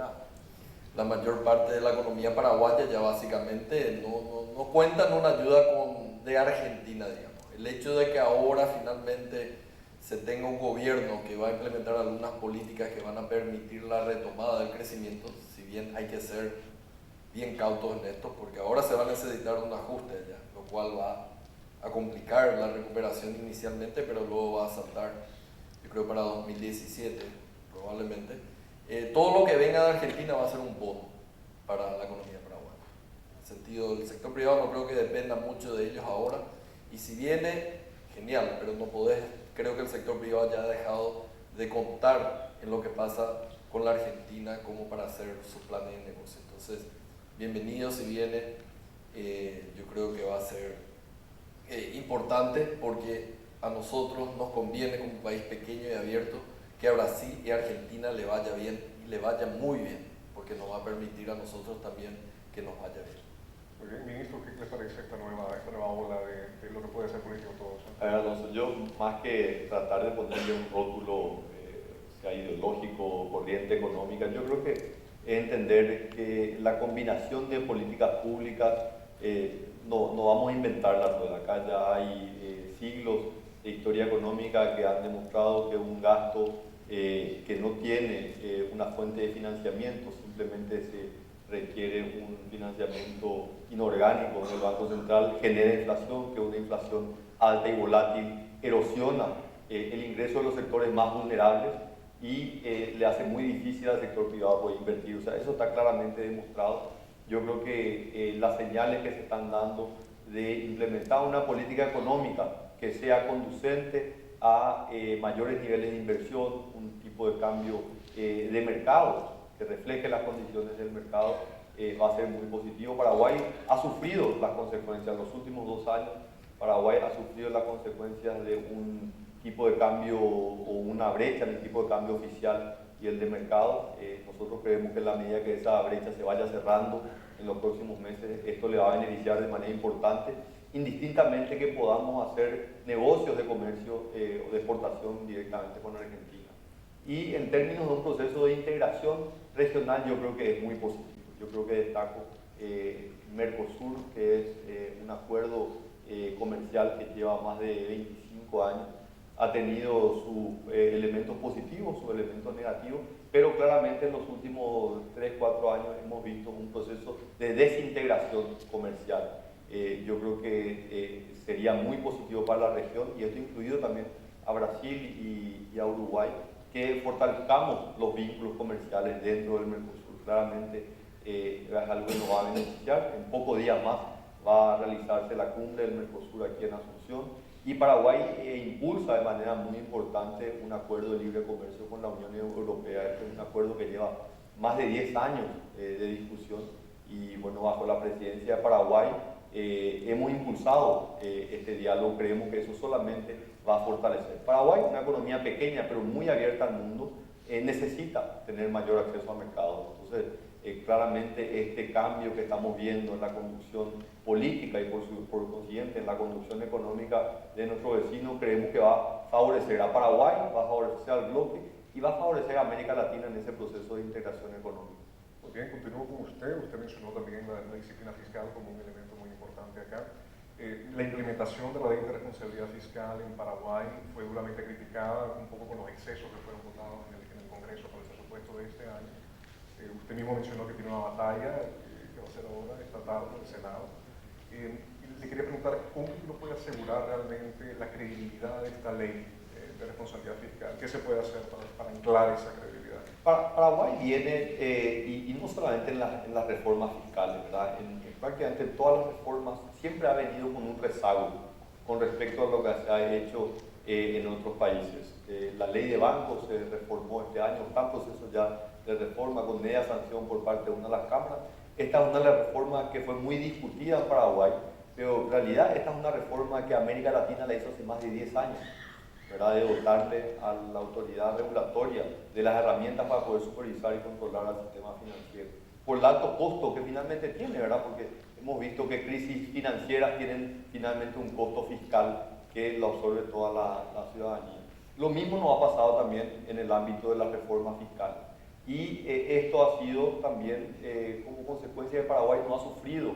está. La mayor parte de la economía paraguaya ya básicamente no cuentan una ayuda de Argentina, digamos. El hecho de que ahora finalmente se tenga un gobierno que va a implementar algunas políticas que van a permitir la retomada del crecimiento, si bien hay que ser bien cautos en esto, porque ahora se va a necesitar un ajuste allá, lo cual va a complicar la recuperación inicialmente, pero luego va a saltar, yo creo, para 2017 probablemente. Todo lo que venga de Argentina va a ser un bono para la economía paraguaya. En el sentido del sector privado no creo que dependa mucho de ellos ahora, y si viene, genial, pero no podés, creo que el sector privado ya ha dejado de contar en lo que pasa con la Argentina como para hacer sus planes de negocio. Entonces, bienvenido si viene, yo creo que va a ser importante porque a nosotros nos conviene como un país pequeño y abierto que a Brasil y a Argentina le vaya bien y le vaya muy bien, porque nos va a permitir a nosotros también que nos vaya bien. Muy bien, ministro, ¿qué le parece esta nueva ola de lo que puede ser político todo eso? A ver, Alonso, yo más que tratar de ponerle un rótulo sea ideológico, corriente económica, yo creo que es entender que la combinación de políticas públicas, no vamos a inventar la rueda. Acá ya hay siglos de historia económica que han demostrado que un gasto que no tiene una fuente de financiamiento, simplemente se requiere un financiamiento inorgánico del Banco Central, genera inflación, que una inflación alta y volátil erosiona el ingreso de los sectores más vulnerables y le hace muy difícil al sector privado poder invertir. O sea, eso está claramente demostrado. Yo creo que las señales que se están dando de implementar una política económica que sea conducente a mayores niveles de inversión, un tipo de cambio de mercado que refleje las condiciones del mercado, va a ser muy positivo. Paraguay ha sufrido las consecuencias, en los últimos 2 años, Paraguay ha sufrido las consecuencias de un tipo de cambio o una brecha en el tipo de cambio oficial y el de mercado. Nosotros creemos que en la medida que esa brecha se vaya cerrando en los próximos meses, esto le va a beneficiar de manera importante, indistintamente que podamos hacer negocios de comercio o de exportación directamente con Argentina. Y en términos de un proceso de integración regional, yo creo que es muy positivo. Yo creo que destaco Mercosur, que es un acuerdo comercial que lleva más de 25 años, ha tenido sus elementos positivos, sus elementos negativos, pero claramente en los últimos 3-4 años hemos visto un proceso de desintegración comercial. Yo creo que sería muy positivo para la región, y esto incluido también a Brasil y a Uruguay, que fortalezcamos los vínculos comerciales dentro del Mercosur. Claramente es algo que nos va a beneficiar. En pocos días más va a realizarse la cumbre del Mercosur aquí en Asunción, y Paraguay impulsa de manera muy importante un acuerdo de libre comercio con la Unión Europea. Este es un acuerdo que lleva más de 10 años de discusión, y bueno, bajo la presidencia de Paraguay hemos impulsado este diálogo. Creemos que eso solamente va a fortalecer. Paraguay, una economía pequeña pero muy abierta al mundo, necesita tener mayor acceso a mercados. Entonces, claramente este cambio que estamos viendo en la conducción política y por consiguiente en la conducción económica de nuestro vecino, creemos que va a favorecer a Paraguay, va a favorecer al bloque y va a favorecer a América Latina en ese proceso de integración económica. Muy bien, continúo con usted. Usted mencionó también la disciplina fiscal como un elemento muy importante acá. La implementación de la ley de responsabilidad fiscal en Paraguay fue duramente criticada, un poco con los excesos que fueron votados en el Congreso por el presupuesto de este año. Usted mismo mencionó que tiene una batalla que va a ser ahora, esta tarde, en el Senado. Le quería preguntar, ¿cómo uno puede asegurar realmente la credibilidad de esta ley de responsabilidad fiscal? ¿Qué se puede hacer para anclar esa credibilidad? Paraguay viene, y no solamente en las reformas fiscales, ¿verdad? Prácticamente en todas las reformas siempre ha venido con un rezago con respecto a lo que se ha hecho en otros países. La ley de bancos se reformó este año, está en proceso ya de reforma con media sanción por parte de una de las cámaras. Esta es una de las reformas que fue muy discutida en Paraguay, pero en realidad esta es una reforma que América Latina la hizo hace más de 10 años, ¿verdad? De dotarle a la autoridad regulatoria de las herramientas para poder supervisar y controlar al sistema financiero, por el alto costo que finalmente tiene, ¿verdad? Porque hemos visto que crisis financieras tienen finalmente un costo fiscal que lo absorbe toda la ciudadanía. Lo mismo nos ha pasado también en el ámbito de las reformas fiscales. Y esto ha sido también como consecuencia de que Paraguay no ha sufrido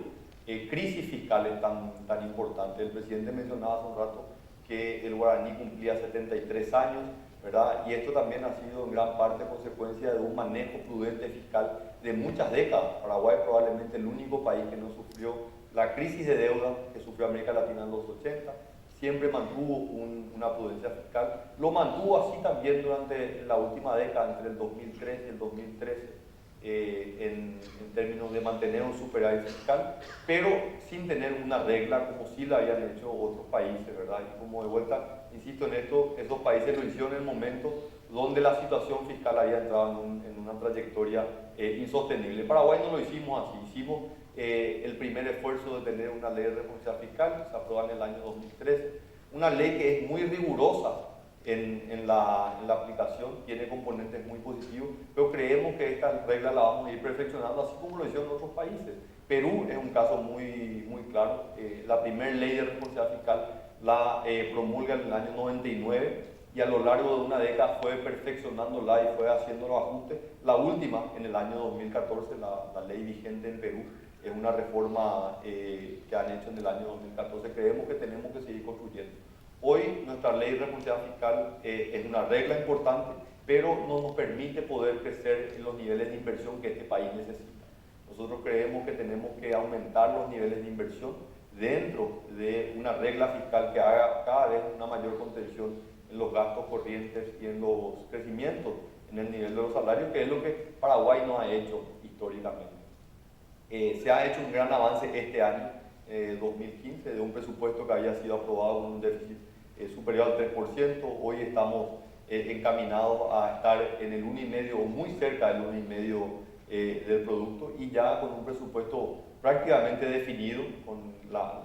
crisis fiscales tan importantes. El presidente mencionaba hace un rato que el guaraní cumplía 73 años, ¿verdad? Y esto también ha sido en gran parte consecuencia de un manejo prudente fiscal de muchas décadas. Paraguay es probablemente el único país que no sufrió la crisis de deuda que sufrió América Latina en los 80, siempre mantuvo una prudencia fiscal, lo mantuvo así también durante la última década, entre el 2003 y el 2013, en términos de mantener un superávit fiscal, pero sin tener una regla como sí lo habían hecho otros países, ¿verdad? Y como de vuelta, insisto en esto, esos países lo hicieron en el momento donde la situación fiscal había entrado en una trayectoria insostenible. Paraguay no lo hicimos así, hicimos el primer esfuerzo de tener una ley de responsabilidad fiscal, se aprobó en el año 2013, una ley que es muy rigurosa en la aplicación, tiene componentes muy positivos, pero creemos que esta regla la vamos a ir perfeccionando, así como lo hicieron otros países. Perú es un caso muy claro. La primera ley de responsabilidad fiscal la promulga en el año 99 y a lo largo de una década fue perfeccionándola y fue haciendo los ajustes. La última, en el año 2014, la ley vigente en Perú, es una reforma que han hecho en el año 2014. Creemos que tenemos que seguir construyendo. Hoy nuestra ley de responsabilidad fiscal es una regla importante, pero no nos permite poder crecer en los niveles de inversión que este país necesita. Nosotros creemos que tenemos que aumentar los niveles de inversión dentro de una regla fiscal que haga cada vez una mayor contención en los gastos corrientes y en los crecimientos en el nivel de los salarios, que es lo que Paraguay no ha hecho históricamente. Se ha hecho un gran avance este año, 2015, de un presupuesto que había sido aprobado con un déficit superior al 3%. Hoy estamos encaminados a estar en el 1,5% o muy cerca del 1,5% del producto, y ya con un presupuesto prácticamente definido, con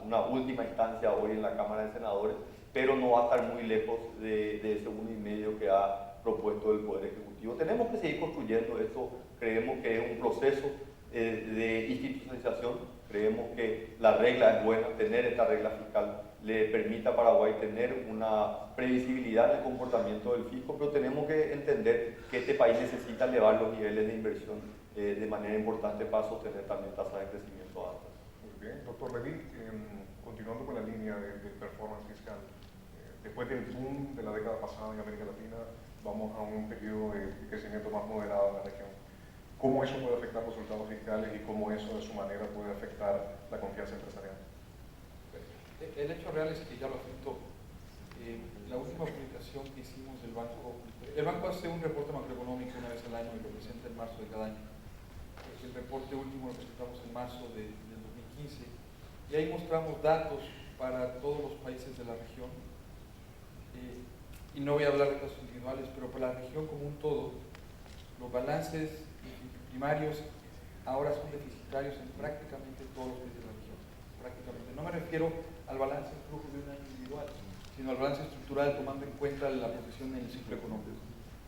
una última instancia hoy en la Cámara de Senadores, pero no va a estar muy lejos de ese 1,5% que ha propuesto el Poder Ejecutivo. Tenemos que seguir construyendo esto. Creemos que es un proceso de institucionalización. Creemos que la regla es buena, tener esta regla fiscal le permite a Paraguay tener una previsibilidad en el comportamiento del fisco, pero tenemos que entender que este país necesita elevar los niveles de inversión de manera importante para sostener también tasas de crecimiento altas. Muy bien, doctor Levy, continuando con la línea de performance fiscal, después del boom de la década pasada en América Latina, vamos a un periodo de crecimiento más moderado en la región. ¿Cómo eso puede afectar los resultados fiscales y cómo eso de su manera puede afectar la confianza empresarial? El hecho real es que ya lo afectó. La última publicación que hicimos del banco, el banco hace un reporte macroeconómico una vez al año y lo presenta en marzo de cada año. El reporte último lo presentamos en marzo del 2015 y ahí mostramos datos para todos los países de la región. Y no voy a hablar de casos individuales, pero para la región como un todo, los balances primarios ahora son deficitarios en prácticamente todos los países de la región. Prácticamente. No me refiero al balance de flujo de un año individual, sino al balance estructural tomando en cuenta la posición en el ciclo económico.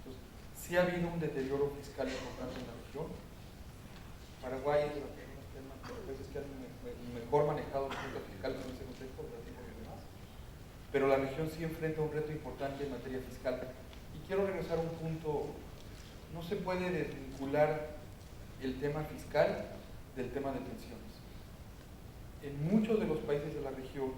Entonces, sí ha habido un deterioro fiscal importante en la región. Paraguay es de las países que han mejor manejado los puntos fiscales en ese contexto relativo a los demás. Pero la región sí enfrenta un reto importante en materia fiscal. Y quiero regresar a un punto. No se puede desvincular el tema fiscal del tema de pensiones. En muchos de los países de la región,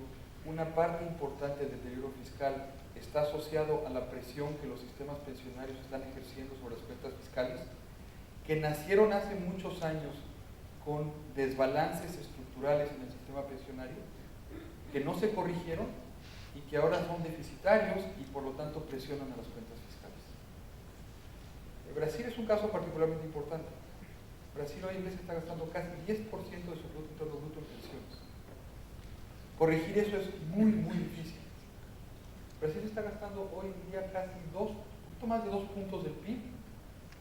una parte importante del deterioro fiscal está asociado a la presión que los sistemas pensionarios están ejerciendo sobre las cuentas fiscales, que nacieron hace muchos años con desbalances estructurales en el sistema pensionario, que no se corrigieron y que ahora son deficitarios y por lo tanto presionan a las cuentas fiscales. Brasil es un caso particularmente importante. Brasil hoy en día está gastando casi 10% de su Producto Interno Bruto en pensiones. Corregir eso es muy difícil. Brasil está gastando hoy en día casi un poquito más de 2 puntos del PIB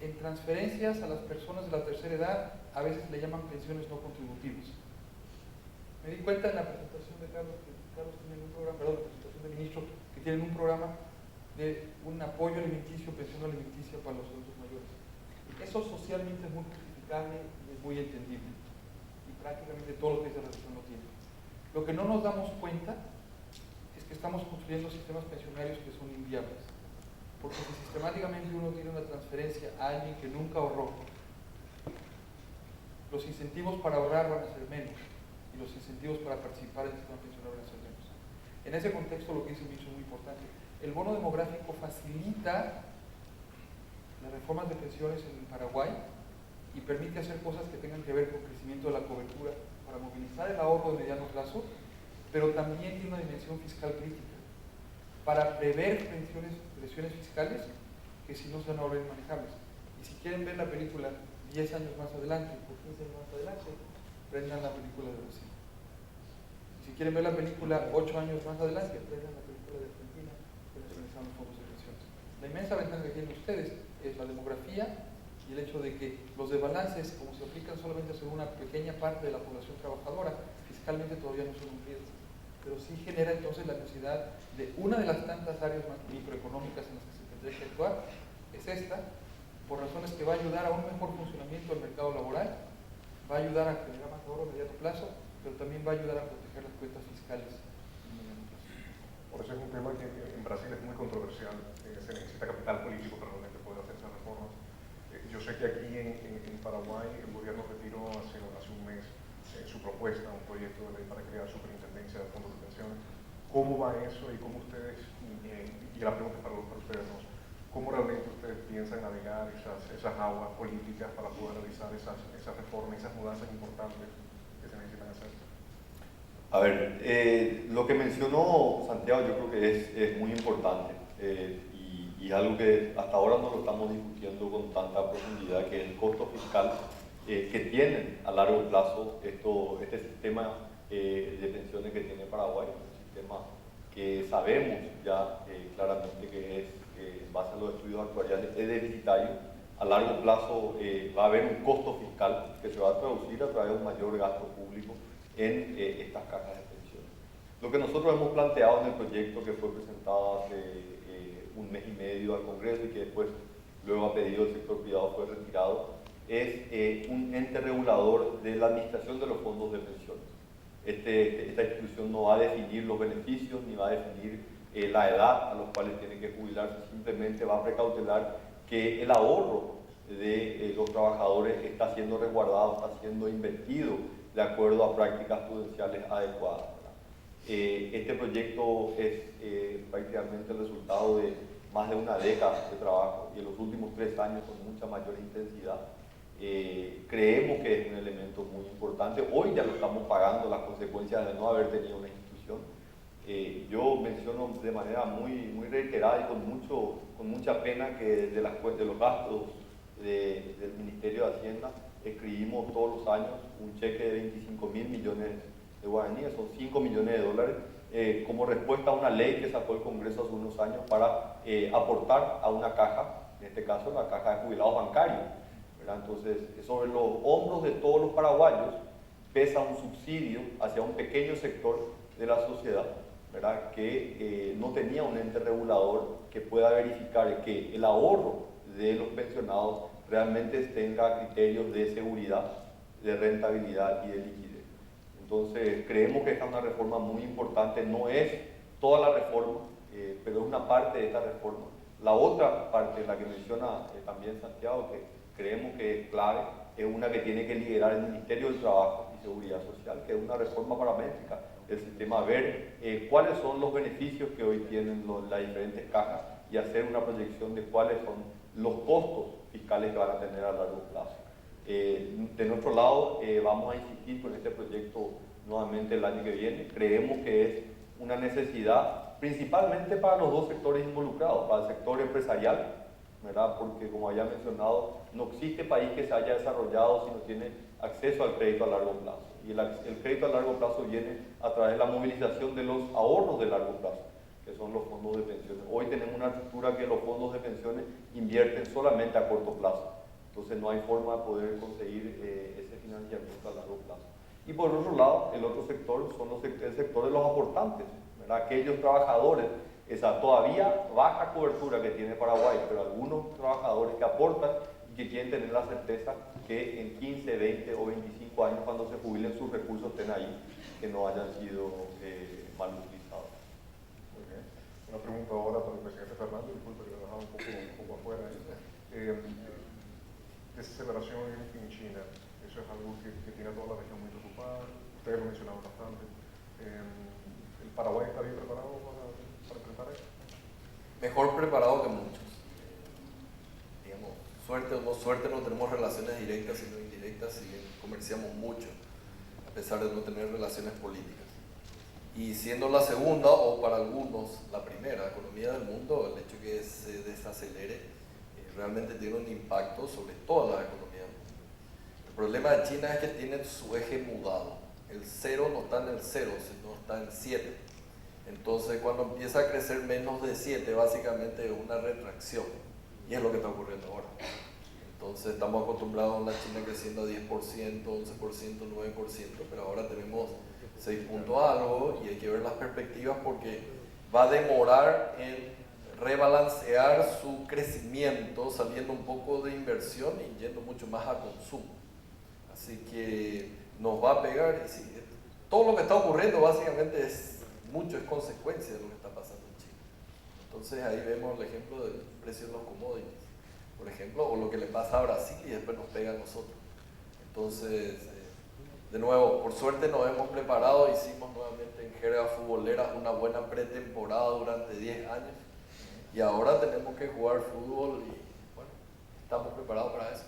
en transferencias a las personas de la tercera edad, a veces le llaman pensiones no contributivas. Me di cuenta en la presentación de Carlos tiene un programa, perdón, la presentación del ministro, que tienen un programa de un apoyo alimenticio, pensión alimenticia para los adultos mayores. Eso socialmente es muy justificable y es muy entendible. Y prácticamente todos los países de la región lo tienen. Lo que no nos damos cuenta es que estamos construyendo sistemas pensionarios que son inviables. Porque si sistemáticamente uno tiene una transferencia a alguien que nunca ahorró, los incentivos para ahorrar van a ser menos y los incentivos para participar en el sistema pensional van a ser menos. En ese contexto, lo que dice Micho es muy importante. El bono demográfico facilita las reformas de pensiones en Paraguay y permite hacer cosas que tengan que ver con el crecimiento de la cobertura para movilizar el ahorro de mediano plazo, pero también tiene una dimensión fiscal crítica para prever presiones fiscales que si no se van a volver manejables. Y si quieren ver la película 10 años más adelante o 15 años más adelante, prendan la película de Brasil. Si quieren ver la película 8 años más adelante, prendan la película de Argentina, que nacionalizaron los fondos de pensiones. La inmensa ventaja que tienen ustedes es la demografía y el hecho de que los desbalances, como se aplican solamente sobre una pequeña parte de la población trabajadora, fiscalmente todavía no son un riesgo. Pero sí genera entonces la necesidad de una de las tantas áreas microeconómicas en las que se tendría que actuar, es esta, por razones que va a ayudar a un mejor funcionamiento del mercado laboral, va a ayudar a generar más ahorro a mediano plazo, pero también va a ayudar a proteger las cuentas fiscales a mediano plazo. Por eso es un tema que en Brasil es muy controversial. Se necesita capital político para realmente poder hacer esas reformas. Yo sé que aquí en Paraguay el gobierno retiró hace un mes su propuesta, un proyecto de ley para crear superintendencia de fondos de pensiones. ¿Cómo va eso y cómo ustedes, y la pregunta para ustedes dos, cómo realmente ustedes piensan navegar esas aguas políticas para poder realizar esas reformas, esas mudanzas importantes que se necesitan hacer? A ver, lo que mencionó Santiago yo creo que es muy importante y algo que hasta ahora no lo estamos discutiendo con tanta profundidad, que es el costo fiscal que tienen a largo plazo este sistema de pensiones que tiene Paraguay, un sistema que sabemos ya claramente que es, en base a los estudios actuariales, es deficitario. A largo plazo va a haber un costo fiscal que se va a traducir a través de un mayor gasto público en estas cajas de pensiones. Lo que nosotros hemos planteado en el proyecto que fue presentado hace un mes y medio al Congreso y que después, luego a pedido del sector privado, fue retirado, es un ente regulador de la administración de los fondos de pensiones. Esta institución no va a definir los beneficios ni va a definir la edad a los cuales tienen que jubilarse, simplemente va a precautelar que el ahorro de los trabajadores está siendo resguardado, está siendo invertido de acuerdo a prácticas prudenciales adecuadas. Este proyecto es prácticamente el resultado de más de una década de trabajo y en los últimos 3 años con mucha mayor intensidad. Creemos que es un elemento muy importante. Hoy ya lo estamos pagando las consecuencias de no haber tenido una institución. Yo menciono de manera muy reiterada y con mucha pena que de los gastos del Ministerio de Hacienda escribimos todos los años un cheque de 25.000 millones de guaraníes, son 5 millones de dólares, como respuesta a una ley que sacó el Congreso hace unos años para aportar a una caja, en este caso la caja de jubilados bancarios, ¿verdad? Entonces, sobre los hombros de todos los paraguayos pesa un subsidio hacia un pequeño sector de la sociedad, ¿verdad? Que no tenía un ente regulador que pueda verificar que el ahorro de los pensionados realmente tenga criterios de seguridad, de rentabilidad y de liquidez. Entonces, creemos que esta es una reforma muy importante, no es toda la reforma, pero es una parte de esta reforma. La otra parte, la que menciona también Santiago, que creemos que es clave, es una que tiene que liderar el Ministerio del Trabajo y Seguridad Social, que es una reforma paramétrica del sistema, ver cuáles son los beneficios que hoy tienen las diferentes cajas y hacer una proyección de cuáles son los costos fiscales que van a tener a largo plazo. De nuestro lado, vamos a insistir con este proyecto nuevamente el año que viene. Creemos que es una necesidad principalmente para los dos sectores involucrados, para el sector empresarial, ¿verdad? Porque como había mencionado, no existe país que se haya desarrollado si no tiene acceso al crédito a largo plazo. Y el crédito a largo plazo viene a través de la movilización de los ahorros de largo plazo, que son los fondos de pensiones. Hoy tenemos una estructura que los fondos de pensiones invierten solamente a corto plazo. Entonces no hay forma de poder conseguir ese financiamiento a largo plazo. Y por otro lado, el otro sector son el sector de los aportantes, ¿verdad? Aquellos trabajadores, esa todavía baja cobertura que tiene Paraguay, pero algunos trabajadores que aportan y que quieren tener la certeza que en 15, 20 o 25 años cuando se jubilen sus recursos estén ahí, que no hayan sido mal utilizados. Muy bien. Una pregunta ahora para el presidente Fernández, disculpe que lo he dejado un poco afuera. Desaceleración en China, eso es algo que tiene a toda la región muy preocupada, ustedes lo mencionaron bastante. ¿El Paraguay está bien preparado para enfrentar eso? Mejor preparado que muchos. Digamos, suerte o no suerte, no tenemos relaciones directas sino indirectas, y comerciamos mucho, a pesar de no tener relaciones políticas. Y siendo la segunda, o para algunos la primera economía del mundo, el hecho de que se desacelere realmente tiene un impacto sobre todas las economías del mundo. El problema de China es que tiene su eje mudado. El 0 no está en el 0, sino está en 7. Entonces, cuando empieza a crecer menos de 7, básicamente es una retracción. Y es lo que está ocurriendo ahora. Entonces, estamos acostumbrados a una China creciendo a 10%, 11%, 9%, pero ahora tenemos 6 puntos algo, y hay que ver las perspectivas porque va a demorar en rebalancear su crecimiento, saliendo un poco de inversión y yendo mucho más a consumo. Así que nos va a pegar, y sí, todo lo que está ocurriendo básicamente es consecuencia de lo que está pasando en China. Entonces ahí vemos el ejemplo del precio de los commodities, por ejemplo, o lo que le pasa a Brasil y después nos pega a nosotros. Entonces, de nuevo, por suerte nos hemos preparado, hicimos nuevamente en jerga futbolera una buena pretemporada durante 10 años, y ahora tenemos que jugar fútbol y bueno, estamos preparados para eso.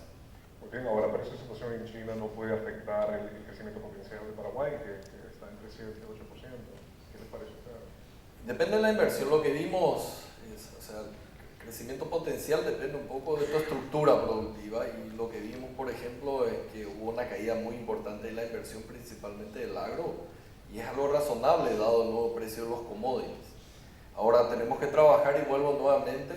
Muy bien, ahora, pero esa situación en China no puede afectar el crecimiento potencial de Paraguay, que está entre 7 y 8%. ¿Qué les parece a ustedes? Depende de la inversión. Lo que vimos es, o sea, el crecimiento potencial depende un poco de tu estructura productiva, y lo que vimos, por ejemplo, es que hubo una caída muy importante en la inversión, principalmente del agro, y es algo razonable dado el nuevo precio de los commodities. Ahora tenemos que trabajar, y vuelvo nuevamente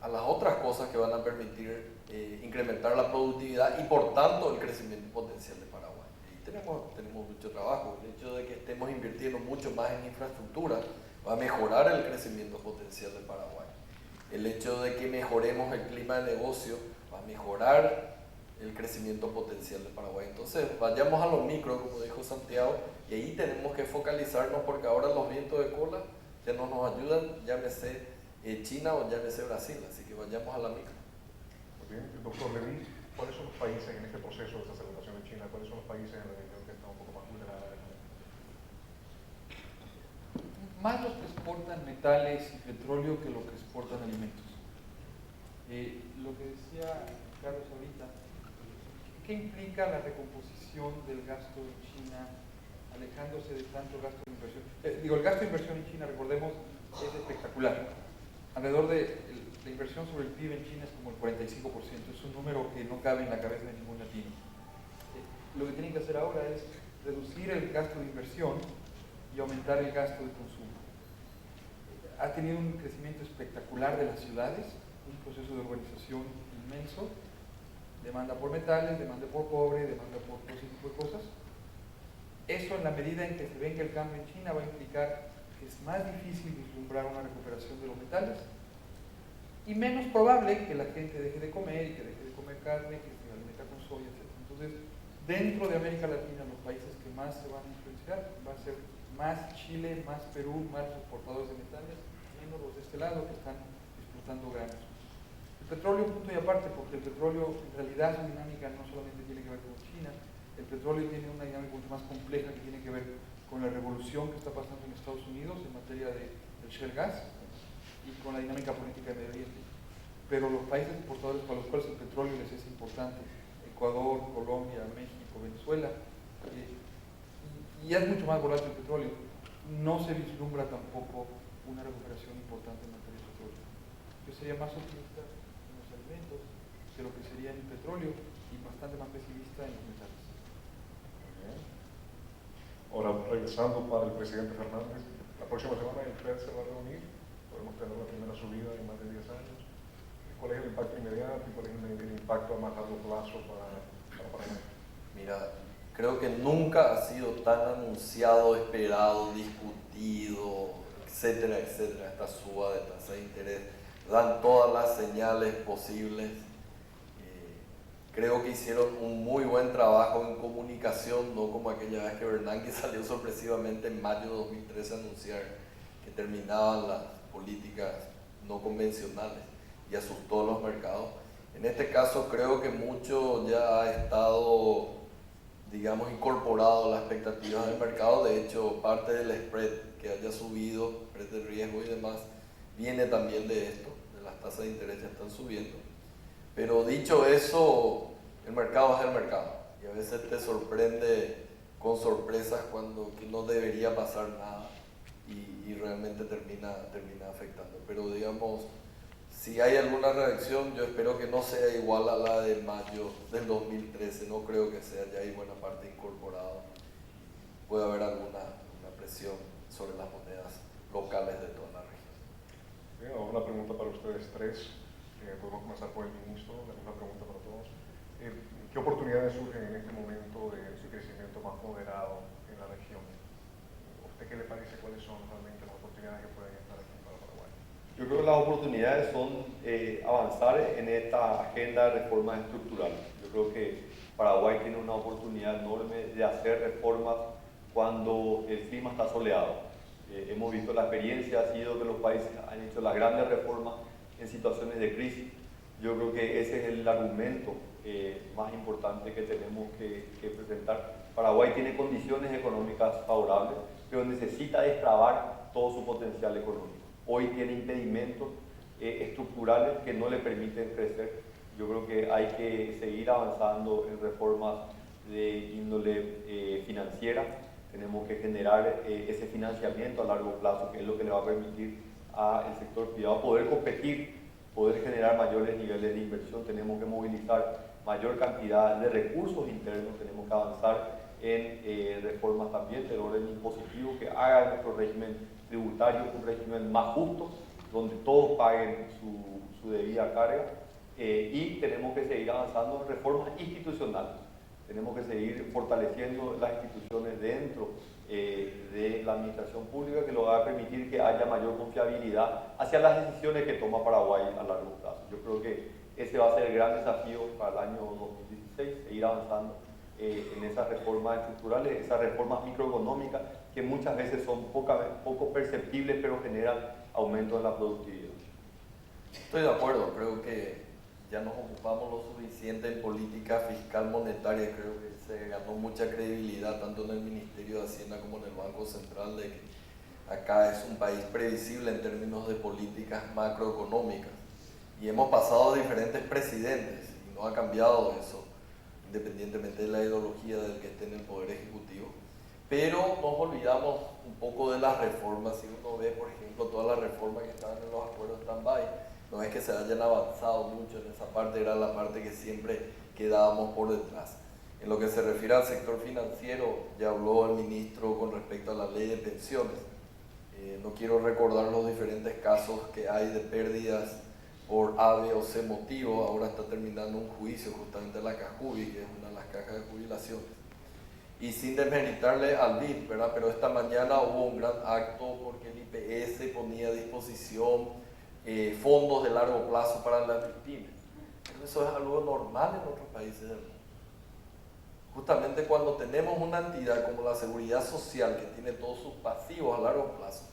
a las otras cosas que van a permitir incrementar la productividad y por tanto el crecimiento potencial de Paraguay. Y tenemos mucho trabajo. El hecho de que estemos invirtiendo mucho más en infraestructura va a mejorar el crecimiento potencial de Paraguay. El hecho de que mejoremos el clima de negocio va a mejorar el crecimiento potencial de Paraguay. Entonces, vayamos a lo micro, como dijo Santiago, y ahí tenemos que focalizarnos, porque ahora los vientos de cola ya no nos ayudan, llámese China o llámese Brasil, así que vayamos a la micro. Muy bien, doctor Levy, ¿cuáles son los países en este proceso de desaceleración en China? ¿Cuáles son los países en la región que están un poco más vulnerables? Más los que exportan metales y petróleo que los que exportan alimentos. Lo que decía Carlos ahorita, ¿qué implica la recomposición del gasto en China, alejándose de tanto gasto de inversión? El gasto de inversión en China, recordemos, es espectacular. Alrededor de la inversión sobre el PIB en China es como el 45%, es un número que no cabe en la cabeza de ningún latino. Lo que tienen que hacer ahora es reducir el gasto de inversión y aumentar el gasto de consumo. Ha tenido un crecimiento espectacular de las ciudades, un proceso de urbanización inmenso, demanda por metales, demanda por cobre, demanda por todo ese tipo de cosas. Eso, en la medida en que se venga el cambio en China, va a implicar que es más difícil vislumbrar una recuperación de los metales y menos probable que la gente deje de comer y que deje de comer carne, que se alimenta con soya, etc. Entonces, dentro de América Latina, los países que más se van a influenciar va a ser más Chile, más Perú, más los exportadores de metales, menos los de este lado que están exportando granos. El petróleo, punto y aparte, porque el petróleo en realidad su dinámica no solamente tiene que ver con China, el petróleo tiene una dinámica mucho más compleja que tiene que ver con la revolución que está pasando en Estados Unidos en materia del shale gas y con la dinámica política de Medio Oriente. Pero los países exportadores para los cuales el petróleo les es importante, Ecuador, Colombia, México, Venezuela, y es mucho más volátil el petróleo, no se vislumbra tampoco una recuperación importante en materia de petróleo. Yo sería más optimista en los alimentos que lo que sería en el petróleo y bastante más pesimista en los metales. Ahora, regresando para el presidente Fernández, la próxima semana el FED se va a reunir, podemos tener la primera subida en más de 10 años. ¿Cuál es el impacto inmediato y cuál es el impacto a más largo plazo para Paraguay? Mira, creo que nunca ha sido tan anunciado, esperado, discutido, etcétera, etcétera, esta suba de tasa de interés. Dan todas las señales posibles. Creo que hicieron un muy buen trabajo en comunicación, no como aquella vez que Bernanke salió sorpresivamente en mayo de 2013 a anunciar que terminaban las políticas no convencionales y asustó a los mercados. En este caso creo que mucho ya ha estado, digamos, incorporado a las expectativas del mercado. De hecho, parte del spread que haya subido, spread de riesgo y demás, viene también de esto, de las tasas de interés que están subiendo. Pero dicho eso, el mercado es el mercado y a veces te sorprende con sorpresas cuando que no debería pasar nada y realmente termina afectando. Pero digamos, si hay alguna reacción, yo espero que no sea igual a la de mayo del 2013, no creo que sea, ya hay buena parte incorporado. Puede haber alguna presión sobre las monedas locales de toda la región. Bien, ahora una pregunta para ustedes tres. Podemos comenzar por el ministro, la misma pregunta para todos. ¿Qué oportunidades surgen en este momento de crecimiento más moderado en la región? ¿A usted qué le parece cuáles son realmente las oportunidades que pueden estar aquí para Paraguay? Yo creo que las oportunidades son avanzar en esta agenda de reformas estructurales. Yo creo que Paraguay tiene una oportunidad enorme de hacer reformas cuando el clima está soleado. Hemos visto la experiencia, ha sido que los países han hecho las grandes reformas en situaciones de crisis. Yo creo que ese es el argumento más importante que tenemos que presentar. Paraguay tiene condiciones económicas favorables, pero necesita destrabar todo su potencial económico. Hoy tiene impedimentos estructurales que no le permiten crecer. Yo creo que hay que seguir avanzando en reformas de índole financiera. Tenemos que generar ese financiamiento a largo plazo, que es lo que le va a permitir al sector privado poder competir, poder generar mayores niveles de inversión. Tenemos que movilizar mayor cantidad de recursos internos, tenemos que avanzar en reformas también del orden impositivo que haga nuestro régimen tributario un régimen más justo, donde todos paguen su debida carga, y tenemos que seguir avanzando en reformas institucionales. Tenemos que seguir fortaleciendo las instituciones dentro de la administración pública, que lo va a permitir que haya mayor confiabilidad hacia las decisiones que toma Paraguay a largo plazo. Yo creo que ese va a ser el gran desafío para el año 2016, seguir avanzando en esas reformas estructurales, esas reformas microeconómicas que muchas veces son poco perceptibles, pero generan aumento en la productividad. Estoy de acuerdo, creo que ya nos ocupamos lo suficiente en política fiscal monetaria. Creo que se ganó mucha credibilidad tanto en el Ministerio de Hacienda como en el Banco Central de que acá es un país previsible en términos de políticas macroeconómicas, y hemos pasado diferentes presidentes y no ha cambiado eso independientemente de la ideología del que esté en el Poder Ejecutivo. Pero nos olvidamos un poco de las reformas. Si uno ve, por ejemplo, todas las reformas que estaban en los acuerdos stand-by, no es que se hayan avanzado mucho en esa parte, era la parte que siempre quedábamos por detrás. En lo que se refiere al sector financiero, ya habló el ministro con respecto a la ley de pensiones. No quiero recordar los diferentes casos que hay de pérdidas por A, B o C motivo. Ahora está terminando un juicio justamente en la Cajubi, que es una de las cajas de jubilaciones. Y sin desmeritarle al BID, ¿verdad? Pero esta mañana hubo un gran acto porque el IPS ponía a disposición fondos de largo plazo para las pymes. Pero eso es algo normal en otros países del mundo. Justamente cuando tenemos una entidad como la Seguridad Social, que tiene todos sus pasivos a largo plazo,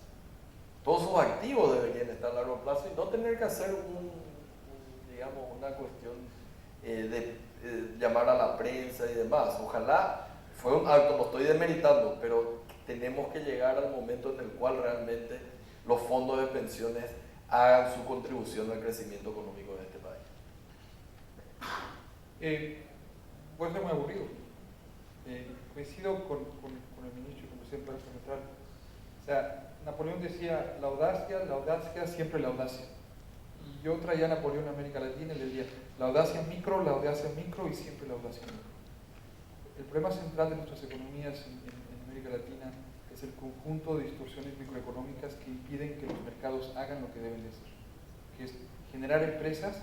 todos sus activos deberían estar a largo plazo y no tener que hacer digamos, una cuestión de llamar a la prensa y demás. Ojalá, fue un acto, no estoy desmeritando, pero tenemos que llegar al momento en el cual realmente los fondos de pensiones hagan su contribución al crecimiento económico de este país. Puede ser muy aburrido. Coincido con el ministro y con el presidente del Banco Central. O sea, Napoleón decía, la audacia, siempre la audacia. Y yo traía a Napoleón a América Latina y le decía, la audacia micro y siempre la audacia micro. El problema central de nuestras economías en América Latina es el conjunto de distorsiones microeconómicas que impiden que los mercados hagan lo que deben de hacer, que es generar empresas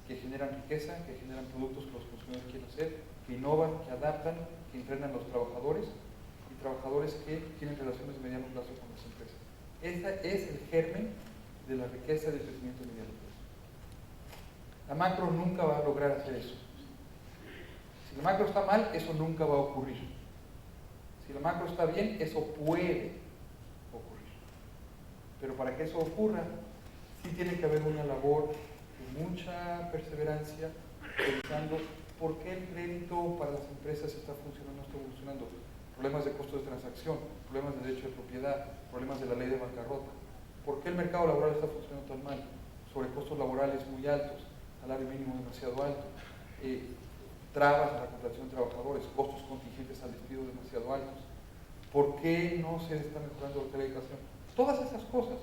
que generan riqueza, que generan productos que los consumidores quieren hacer, que innovan, que adaptan, que entrenan a los trabajadores, y trabajadores que tienen relaciones de mediano plazo con las empresas. Ese es el germen de la riqueza y del crecimiento de mediano plazo. La macro nunca va a lograr hacer eso. Si la macro está mal, eso nunca va a ocurrir. Si la macro está bien, eso puede ocurrir. Pero para que eso ocurra, sí tiene que haber una labor de mucha perseverancia, revisando por qué el crédito para las empresas está funcionando, no está evolucionando. Problemas de costos de transacción, problemas de derecho de propiedad, problemas de la ley de bancarrota. ¿Por qué el mercado laboral está funcionando tan mal? Sobre costos laborales muy altos, salario mínimo demasiado alto, trabas en la contratación de trabajadores, costos contingentes al despido demasiado altos. ¿Por qué no se está mejorando la educación? Todas esas cosas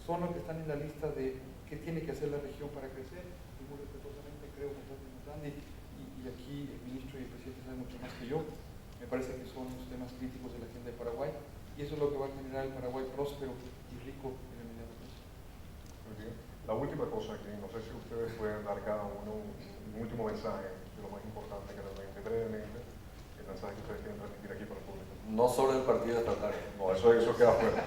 son lo que están en la lista de qué tiene que hacer la región para crecer. Y muy respetuosamente creo que está preguntando, y aquí el ministro y el presidente saben mucho más que yo. Me parece que son los temas críticos de la agenda de Paraguay, y eso es lo que va a generar el Paraguay próspero y rico en el mediano plazo. Muy bien. La última cosa aquí, no sé si ustedes pueden dar cada uno un último mensaje de lo más importante que realmente, brevemente, el mensaje que ustedes quieren transmitir aquí para el público. No sobre el partido estatal. No, eso queda fuera.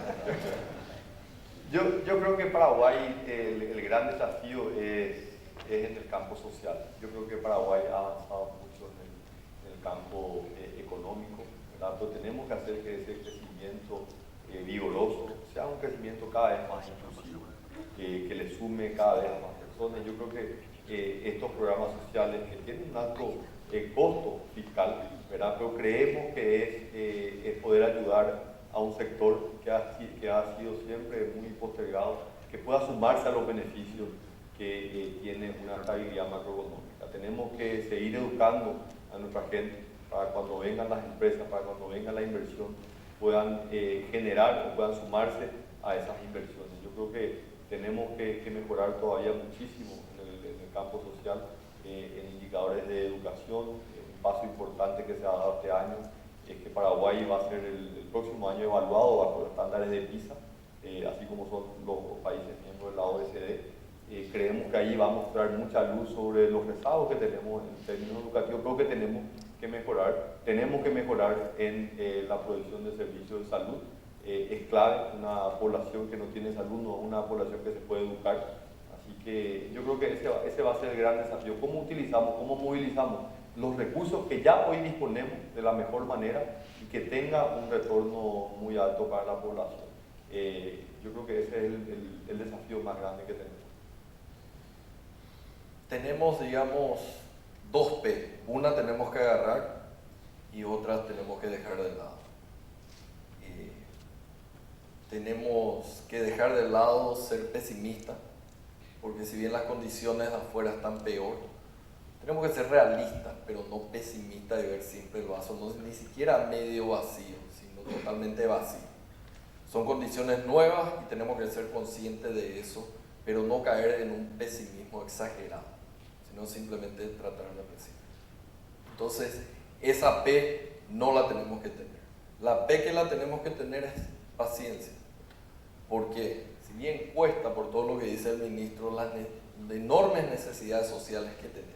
Yo creo que Paraguay, el gran desafío es en el campo social. Yo creo que Paraguay ha avanzado mucho en el campo económico, ¿verdad? Pero tenemos que hacer que ese crecimiento vigoroso sea un crecimiento cada vez más inclusivo, que le sume cada vez a más personas. Yo creo que estos programas sociales que tienen un alto costo fiscal, ¿verdad? Pero creemos que es poder ayudar a un sector que ha sido siempre muy postergado, que pueda sumarse a los beneficios que tiene una estabilidad macroeconómica. Tenemos que seguir educando a nuestra gente para cuando vengan las empresas, para cuando venga la inversión, puedan generar o puedan sumarse a esas inversiones. Yo creo que tenemos que mejorar todavía muchísimo en el campo social, en indicadores de educación. Un paso importante que se ha dado este año es que Paraguay va a ser el próximo año evaluado bajo los estándares de PISA, así como son los países miembros de la OECD. Creemos que ahí va a mostrar mucha luz sobre los rezagos que tenemos en términos educativos, pero que tenemos que mejorar en la provisión de servicios de salud. Es clave, una población que no tiene salud no es una población que se puede educar, así que yo creo que ese va a ser el gran desafío. ¿Cómo utilizamos, cómo movilizamos los recursos que ya hoy disponemos de la mejor manera y que tenga un retorno muy alto para la población? Yo creo que ese es el desafío más grande que tenemos. Tenemos, digamos, dos P. Una tenemos que agarrar y otra tenemos que dejar de lado. Tenemos que dejar de lado ser pesimistas, porque si bien las condiciones de afuera están peor, tenemos que ser realistas, pero no pesimistas de ver siempre el vaso, no, ni siquiera medio vacío, sino totalmente vacío. Son condiciones nuevas y tenemos que ser conscientes de eso, pero no caer en un pesimismo exagerado, sino simplemente tratar de apreciar. Entonces, esa P no la tenemos que tener. La P que la tenemos que tener es paciencia, porque si bien cuesta por todo lo que dice el ministro, las enormes necesidades sociales que tenemos,